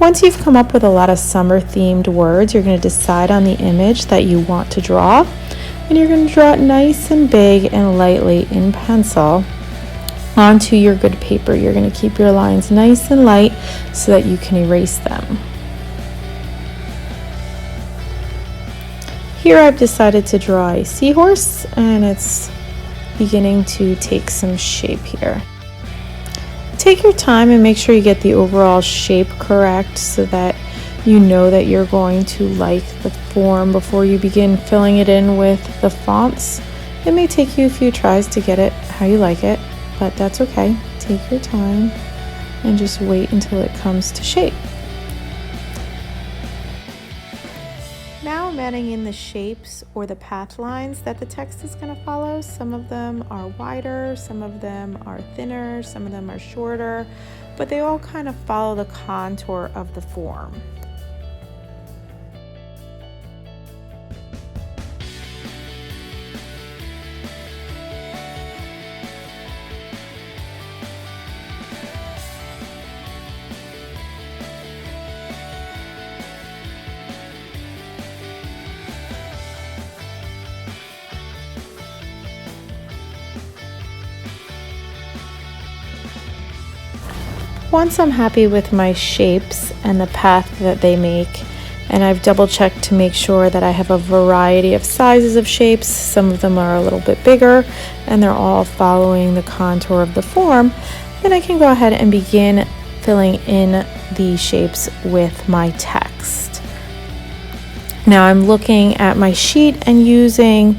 Once you've come up with a lot of summer themed words, you're going to decide on the image that you want to draw, and you're going to draw it nice and big and lightly in pencil onto your good paper. You're going to keep your lines nice and light so that you can erase them. Here I've decided to draw a seahorse, and it's beginning to take some shape here. Take your time and make sure you get the overall shape correct so that you know that you're going to like the form before you begin filling it in with the fonts. It may take you a few tries to get it how you like it, but that's okay. Take your time and just wait until it comes to shape. Now I'm adding in the shapes or the path lines that the text is going to follow. Some of them are wider, some of them are thinner, some of them are shorter, but they all kind of follow the contour of the form. Once I'm happy with my shapes and the path that they make, and I've double checked to make sure that I have a variety of sizes of shapes, some of them are a little bit bigger and they're all following the contour of the form, then I can go ahead and begin filling in the shapes with my text. Now I'm looking at my sheet and using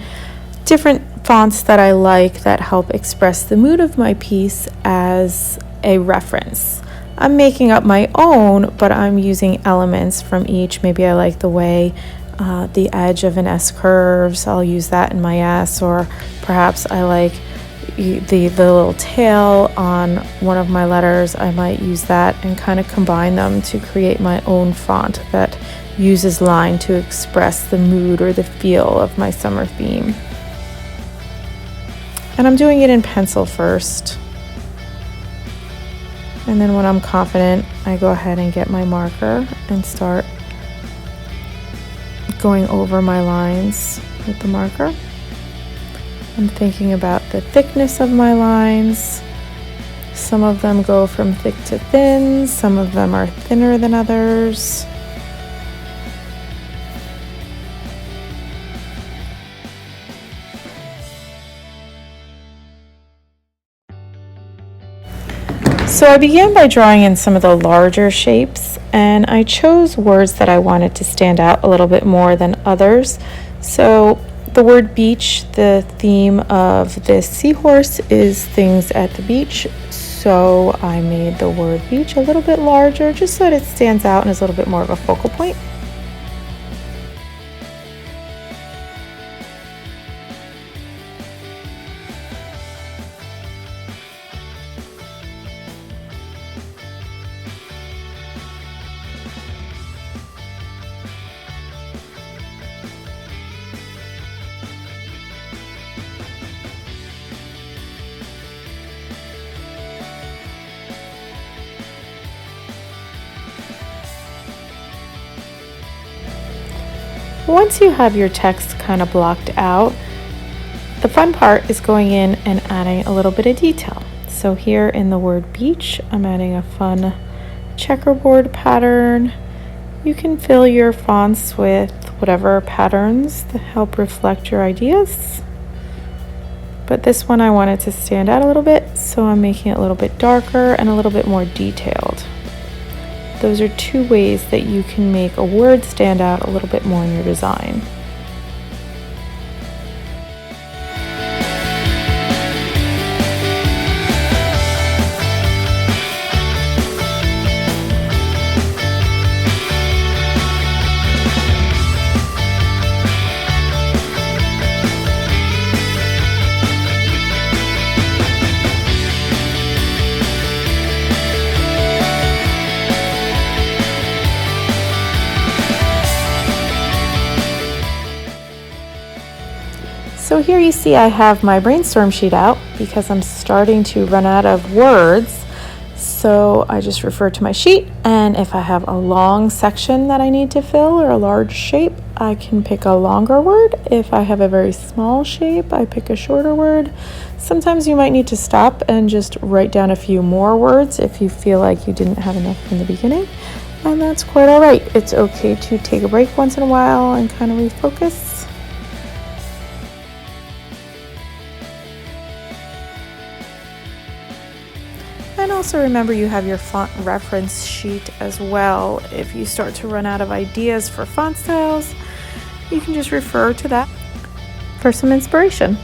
different fonts that I like that help express the mood of my piece as a reference. I'm making up my own, but I'm using elements from each. Maybe I like the way the edge of an S curves. I'll use that in my S, or perhaps I like the little tail on one of my letters. I might use that and kind of combine them to create my own font that uses line to express the mood or the feel of my summer theme. And I'm doing it in pencil first. And then when I'm confident, I go ahead and get my marker and start going over my lines with the marker. I'm thinking about the thickness of my lines. Some of them go from thick to thin, some of them are thinner than others. So I began by drawing in some of the larger shapes, and I chose words that I wanted to stand out a little bit more than others. So the word beach, the theme of this seahorse is things at the beach. So I made the word beach a little bit larger just so that it stands out and is a little bit more of a focal point. Once you have your text kind of blocked out, the fun part is going in and adding a little bit of detail. So here in the word beach, I'm adding a fun checkerboard pattern. You can fill your fonts with whatever patterns that help reflect your ideas. But this one I wanted to stand out a little bit, so I'm making it a little bit darker and a little bit more detailed. Those are two ways that you can make a word stand out a little bit more in your design. So here you see I have my brainstorm sheet out because I'm starting to run out of words. So so I just refer to my sheet, and if I have a long section that I need to fill or a large shape, I can pick a longer word. If I have a very small shape, I pick a shorter word. Sometimes you might need to stop and just write down a few more words if you feel like you didn't have enough in the beginning, and that's quite all right. It's okay to take a break once in a while and kind of refocus. And also remember you have your font reference sheet as well. If you start to run out of ideas for font styles, you can just refer to that for some inspiration.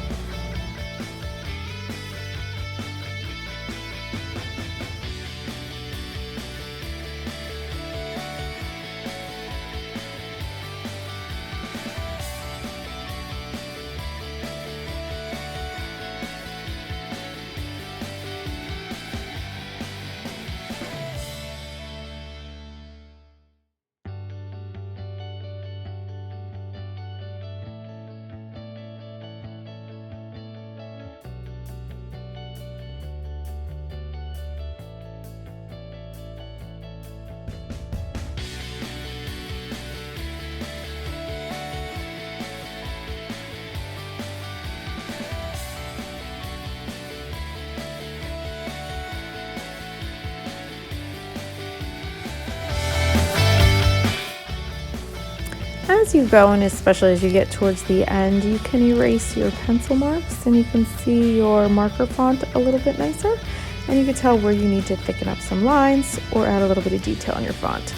As you go, and especially as you get towards the end, you can erase your pencil marks and you can see your marker font a little bit nicer, and you can tell where you need to thicken up some lines or add a little bit of detail in your font.